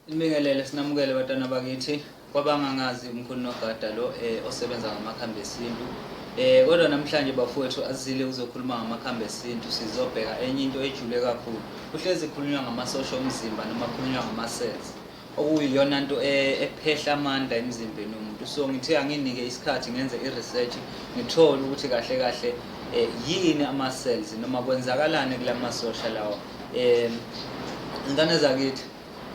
Ibingelele sinamukele batwana bakithi kwabangangazi umkhulu nogada lo osebenza ngamakhambi esintu. Kodwa namhlanje bafowethu azile uzokhuluma ngamakhambi esintu, sizobheka enye into ejule kakhulu. Kuhlezi kukhulunywa ngamasosha omzimba noma kukhulunywa ngama-cells, okuyiyona nto ephehla amandla emzimbeni womuntu. So ngithe anginike isikhathi ngenze i-research ngithole ukuthi kahle kahle yini ama-cells noma kwenzakalani kula masosha lawa. Ingane zakithi,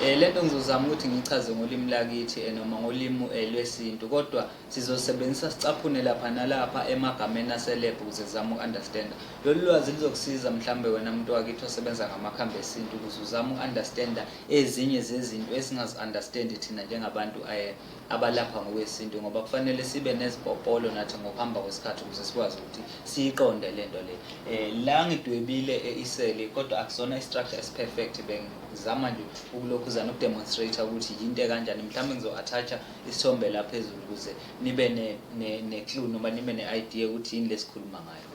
lento ngizozama ukuthi ngichaze ngolimi lakithi noma ngolimi lwesintu, kodwa sizosebenzisa sicaphune lapha nalapha emagameni aselebhu ukuze sizame uku-understanda. Lolu lwazi lizokusiza mhlambe wena muntu wakithi osebenza ngamakhambi esintu ukuze uzame uku-understanda ezinye zezinto esingazi-understandi thina njengabantu abalapha ngokwesintu, ngoba kufanele sibe nezibhobholo nathi ngokuhamba kwesikhathi ukuze sikwazi ukuthi siyiqonde lento le. La ngidwebile iseli kodwa akusona i-structure esi-perfect, bengizama nje ukulokhuzana ukudemonstrate ukuthi yinto kanjani. Mhlawumbe ngizo-attach isithombe la phezulu ukuze nibe ne-clue noma nibe ne-idea ukuthi yini lesikhuluma ngayo.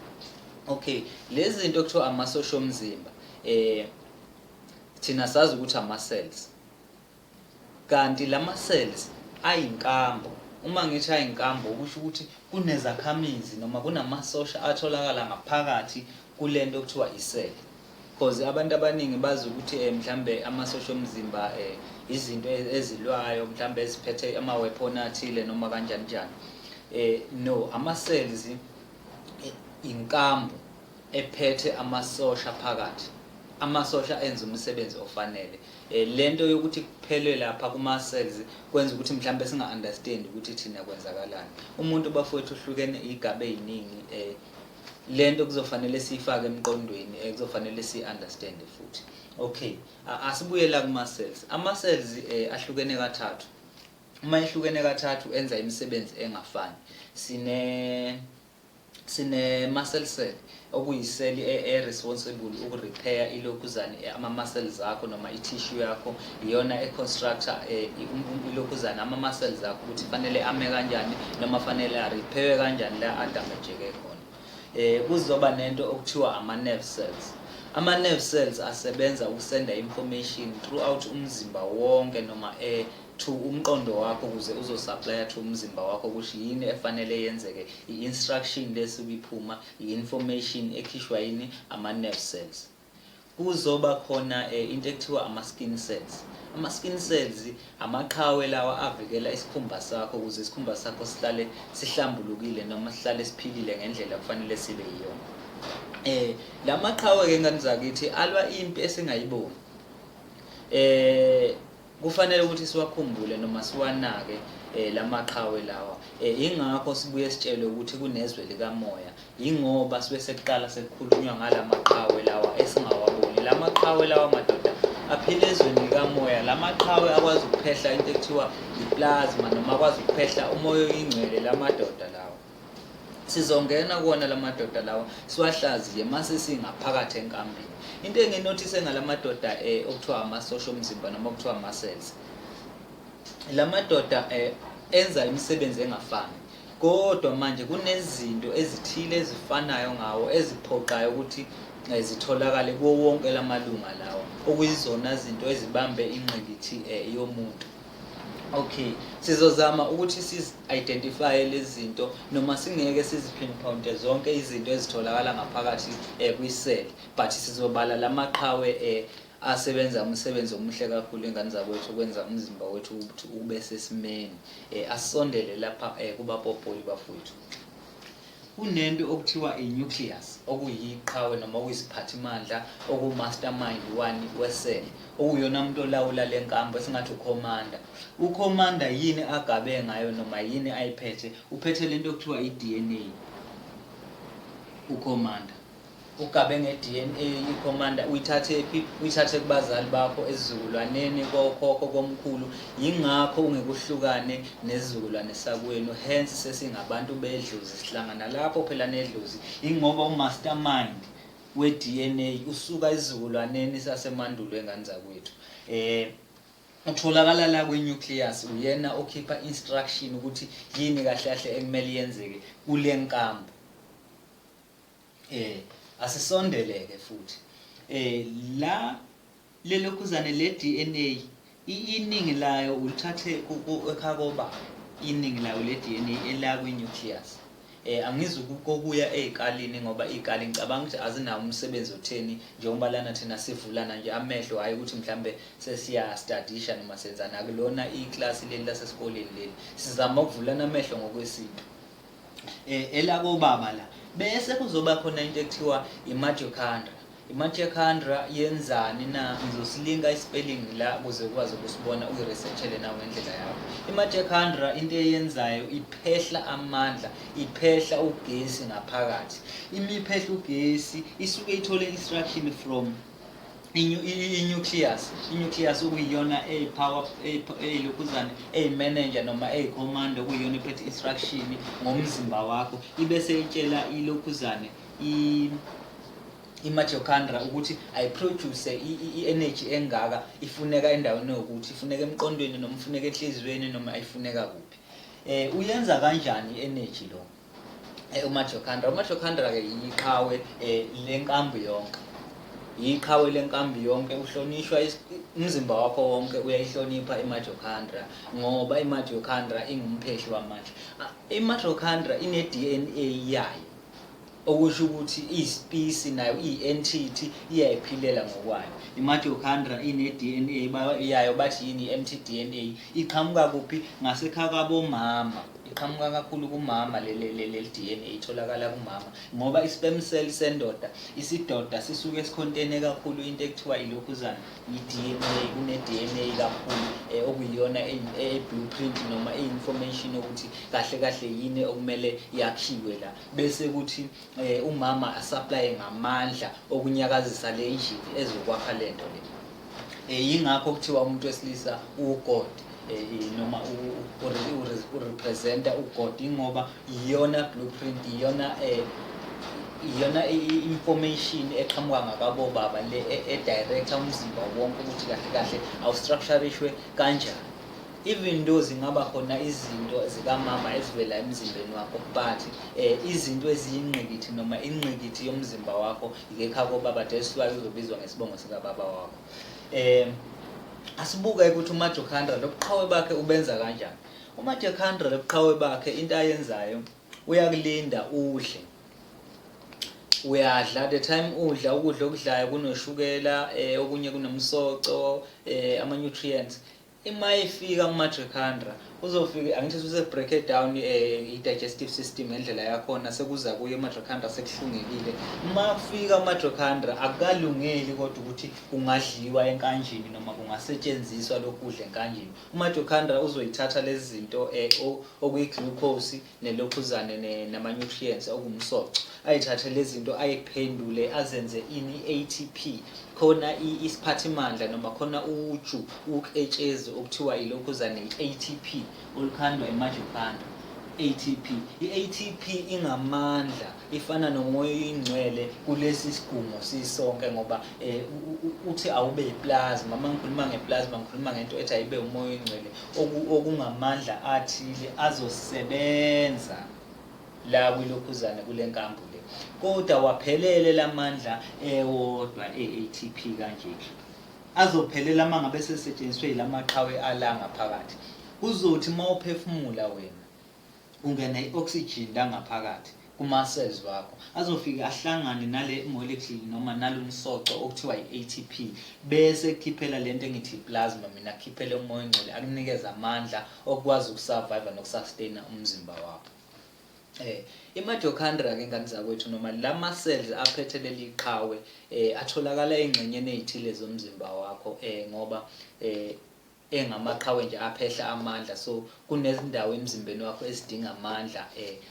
Okay, lezi zinto kuthiwa amasosha omzimba, thina sazi ukuthi ama-cells, kanti lama-cells ayinkambo. Uma ngithi ayinkambo kusho ukuthi kunezakhamizi noma kunamasosha atholakala ngaphakathi kulento okuthiwa i-cell. Because abantu abaningi bazi ukuthi mhlambe amasosha omzimba izinto ezilwayo, mhlambe eziphethe ama-weapon athile noma kanjani njani. No, ama-cells inkambo ephethe amasosha phakathi, amasosha enza umsebenzi ofanele. Lento yokuthi kuphelwe lapha kuma-cells kwenza ukuthi mhlambe singa-understand ukuthi thina kwenzakalani. Umuntu bafowethu uhlukene igabe eziningi, lento kuzofanele siyifake emqondweni, kuzofanele si-understand futhi. Okay, asibuye la kuma-cells. Ama-cells ahlukene kathathu. Uma ehlukene kathathu enza imisebenzi engafani. Sine-muscle cell okuyiseli responsible uku-repair ilokhuzane ama-muscles akho noma i-tissue yakho, iyona e-constructor ilokhuzane ama-muscles akho ukuthi fanele ame kanjani noma fanele a-repair kanjani la adamageke khona. Kuzoba nento okuthiwa ama-nerve cells. Ama-nerve cells asebenza ukusenda information throughout umzimba wonke noma to umqondo wakho ukuze uzosupply to umzimba wakho ukuthi yini efanele yenzeke. I-instruction lesikuyiphuma, i-information ekhishwa yini ama-nerve cells. Kuzoba khona into ekuthiwa ama-skin cells. Ama-skin cells amaqhawe lawa avikela isikhumba sakho ukuze isikhumba sakho sihlale sihlambulukile noma sihlale siphilile ngendlela kufanele sibe yiyona. La maqhawe ke ngani zakithi alwa impi esingayiboni. Kufanele ukuthi siwakhumbule noma siwanake lamaqhawe lawa. Ingakho sibuye sitshelwe ukuthi kunezwe likamoya, ingoba sibe sekuqala sekukhulunywa ngalamaqhawe lawa esingawaboni. Lamaqhawe lawa madoda aphila ezweni likamoya. Lamaqhawe akwazi ukuphehla into ekuthiwa i-plasma noma akwazi ukuphehla umoya oyingcwele lamadoda lawa. Sizongena kuona lamadoda lawa siwahlaziye mase singaphakathi enkambini. Into enginothise ngalamadoda okuthiwa amasosha omzimba noma okuthiwa ama-cells, lamadoda enza imisebenzi engafani, kodwa manje kunezinto ezithile ezifanayo ngawo eziphoqayo ukuthi zitholakale kuwo wonke lamalunga lawo, okuyizona zinto ezibambe ingqikithi yomuntu. Okay, sizozama ukuthi sizi-identify lezi zinto noma singeke sizi-pinpoint zonke izinto ezitholakala ngaphakathi kwi-cell, but sizobala lamaqhawe asebenza umsebenzi omuhle kakhulu ingane zakwethu ukwenza umzimba wethu ukuthi ube sesimeni. Asondele lapha kubapopoli bafowethu. Kunento okuthiwa i-nucleus, okuyiqhawe noma okuyisiphathimandla, oku-mastermind one we-cell, okuyona umuntu olawula lenkambo esingathi ucommander. Ucommander yini agabe ngayo noma yini ayiphethe? Uphethe lento okuthiwa i-DNA. Ucommander ugabe nge-DNA. I-commander uyithathe phi? Uyithathe kubazali bakho, esizukulwaneni, kokhokho, komkhulu. Yingakho ungekuhlukane nesizukulwane sakwenu, hence sesingabantu bedlozi. Sihlangana lapho phela nedlozi ingoba u-mastermind we-DNA usuka esizukulwaneni sasemandulo engane zakwethu. Utholakala la kwe-nucleus, uyena okhipha instruction ukuthi yini kahle kahle ekumele yenzeke kule nkambo. Asisondeleke futhi la lelokhuzane le-DNA iningi layo ulithathe ekhakobaba, iningi layo le DNA ela kwi-nucleus. Angizukuya ey'kalini ngoba iy'kali ngicabanga ukuthi azinawo umsebenzi otheni njengoba lana thina sivulana nje amehlo, hhayi ukuthi mhlambe sesiyastadisha noma senzani. Akulona iklasi leli lasesikoleni leli, sizama ukuvulana amehlo ngokwesintu. Elakobaba la bese kuzoba khona into ekuthiwa i-mitochondria. I-mitochondria yenzani na? Ngizosilinga i-spelling la ukuze ukwazi ukusibona uyi-researchele nawe ngendlela yakho. I-mitochondria into eyenzayo iphehla amandla, iphehla ugesi ngaphakathi. Imiphehla ugesi isuke ithole instruction from i-nucleus. I-nucleus okuyiyona power lokhuzana manager noma command, okuyiyona iphethe instruction ngomzimba wakho, ibese itshela ilokhuzane i-mitochondria ukuthi ayiproduce i-energy engaka, ifuneka endaweni yokuthi, ifuneka emqondweni noma ifuneka enhliziyweni noma ifuneka kuphi. Uyenza kanjani i-energy lo u-mitochondria? U-mitochondria-ke yiqhawe lenkambi yonke, yiqhawe lenkambi yonke. Uhlonishwa umzimba wakho wonke uyayihlonipha i-mitochondria ngoba i-mitochondria ingumphehli wamandla. I-mitochondria ine-DNA yayo, okusho ukuthi iyispisi nayo iyi-entity iyayiphilela ngokwayo. I-mitochondria ine-DNA yayo, bathi yini i-mtDNA. Iqhamuka kuphi? Ngasekhakabomama. Iqhamuka kakhulu kumama le DNA itholakala kumama ngoba i-sperm cell sendoda, isidoda sisuke sikhontene kakhulu into ekuthiwa ilokhuzana i-DNA. Kune-DNA kakhulu okuyiyona blueprint noma information ukuthi kahle kahle yini okumele yakhiwe la, bese kuthi umama asupply ngamandla okunyakazisa le injini ezokwakha lento le. Yingakho kuthiwa umuntu wesilisa uGod noma urepresenta uGod, ingoba iyona blueprint, iyona information eqhamuka ngakabobaba le edirector umzimba wonke ukuthi kahle kahle awustructurishwe kanjani. Even though zingaba khona izinto zikamama ezivela emzimbeni wakho, but izinto eziyingqikithi noma ingqikithi yomzimba wakho ikekhakobaba, that's why uzobizwa ngesibongo sikababa wakho. Asibuke ukuthi u-mitochondria lobuqhawe bakhe ubenza kanjani. U-mitochondria lobuqhawe bakhe into ayenzayo, uyakulinda udle, uyadla, the time udla ukudla okudlayo kunoshukela, okunye kunomsoco, ama-nutrients. Ima ifika ku-mitochondria uzofika, angithi use-break down i-digestive system ngendlela yakhona, sekuza kuye i-mitochondria sekuhlungekile. Uma kufika ku-mitochondria akukalungeli kodwa ukuthi kungadliwa enkanjini noma kungasetshenziswa lokhu kudla enkanjini. U-mitochondria uzoyithatha lezi zinto okuyi-glucose nelokhuzane nama-nutrients okumsoco, ayithathe lezi zinto ayiphendule azenze i-ATP, khona isiphathimandla noma khona uju uketshezi okuthiwa ilokhuzane i-ATP olukhandwa i-mitochondria. ATP, i-ATP ingamandla, ifana nomoya oyingcwele kulesi sigungo sisonke ngoba uthi awube yiplasma. Uma ngikhuluma ngeplasma ngikhuluma ngento ethi ayibe umoya oyingcwele okungamandla athile azosebenza la kwilokhuzane kule nkambu le, kodwa waphelele lamandla ewodwa e-ATP kanje. Azophelela uma ngabe sesetshenziswe yilamaqhawe ala ngaphakathi. Kuzothi uma uphefumula wena ungena i-oxygen la ngaphakathi kuma-cells wakho, azofika ahlangane nale molecule noma nalomsoco okuthiwa i-ATP, bese kukhiphela lento engithi plasma, mina kukhiphele umoya oyingcwele akunikeza amandla okwazi ukusurvive nokusustain umzimba wakho. I-mitochondria-ke ngani zakwethu noma lama-cells aphethe leli qhawe atholakala ey'ngxenyeni ey'thile zomzimba wakho ngoba engamaqhawe nje aphehla amandla. So kunezindawo emzimbeni wakho ezidinga amandla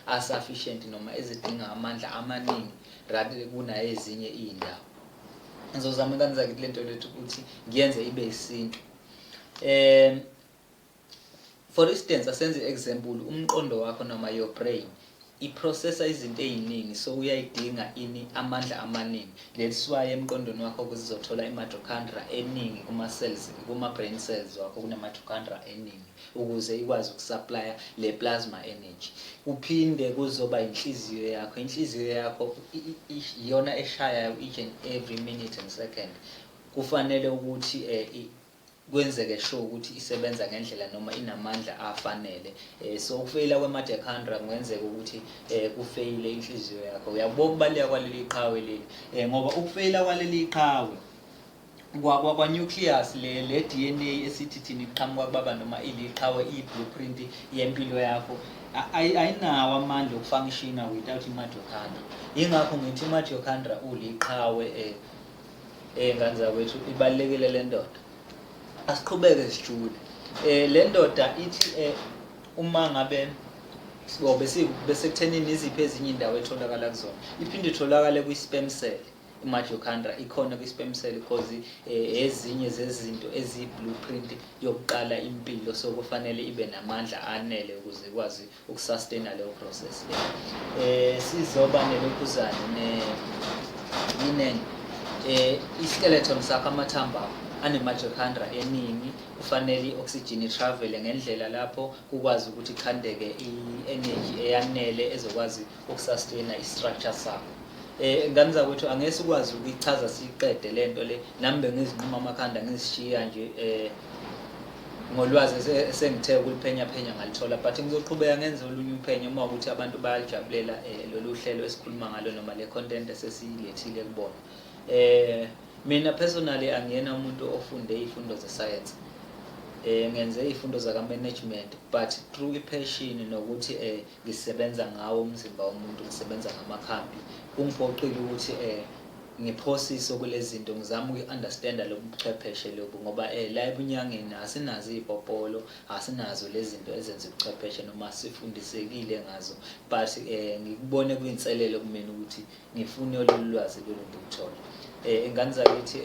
asufficient noma ezidinga amandla amaningi rather kunayezinye iy'ndawo. Ngizozama ngani zakithi lento lethu ukuthi ngiyenze ibe isintu. For instance, asenze example, umqondo wakho noma your brain iprocessa izinto eziningi, so uyayidinga amandla amaningi. That's why emqondweni wakho kuzothola i-mitochondria eningi kuma-cells, kuma-brain cells wakho kuna-mitochondria eningi ukuze ikwazi ukusupply le plasma energy. Kuphinde kuzoba inhliziyo yakho, inhliziyo yakho iyona eshayayo each and every minute and second. Kufanele ukuthi kwenzeke sure ukuthi isebenza ngendlela noma inamandla afanele. So ukufeyila kwe-mitochondria kungenzeka ukuthi kufeyile inhliziyo yakho. Uyabona ukubaluleka kwaleli qhawe leli, ngoba ukufeyila kwaleli qhawe kwa nucleus le DNA esithi thina iqhamuka kubaba noma iliqhawe i-blueprint yempilo yakho ayinawo amandla okufunctiona without i-mitochondria. Yingakho ngithi i-mitochondria uliqhawe ngane zakwethu ibalekele le ndoda. Asiqhubeke sijule. Le ndoda ithi uma ngabe bese kuthenini iziphi ezinye indawo etholakala kuzona, iphinde itholakale kwi-sperm cell. I-mitochondria ikhona kwi-sperm cell because ezinye zezinto eziyi-blueprint yokuqala impilo, so kufanele ibe namandla anele ukuze ikwazi ukusustaina leyo process leyo. Sizoba nelokhuzane yinene. I-skeleton sakho, amathambo akho ane-mitochondria eningi, kufanele i-oxygen i-travel ngendlela lapho kukwazi ukuthi khandeke i-energy eyanele ezokwazi ukusustaina i-structure sakho. Ngane zakwethu angeke ukwazi ukuyichaza siqede lento le, nami bengizinquma amakhanda ngizishiya nje ngolwazi esengithe ukuliphenya ngalithola, but ngizoqhubeka ngenze olunye uphenyo uma ukuthi abantu bayajabulela lolu hlelo esikhuluma ngalo noma le content esesiyilethile kubona. Mina personally angiyena umuntu ofunde izifundo ze-science, ngenze izifundo zaka-management, but through i-passion nokuthi ngisebenza ngawo umzimba womuntu, ngisebenza ngamakhambi, kungiphoqile ukuthi ngiphosise kulezi zinto, ngizama uku-understanda lo buchwepheshe lobu, ngoba la ebunyangeni asinazo izipopolo, asinazo lezi zinto ezenza ubuchwepheshe noma sifundisekile ngazo, but ngikubone kuyinselelo kumina ukuthi ngifune lolu lwazi lolu ngiluthola. Ingane zakithi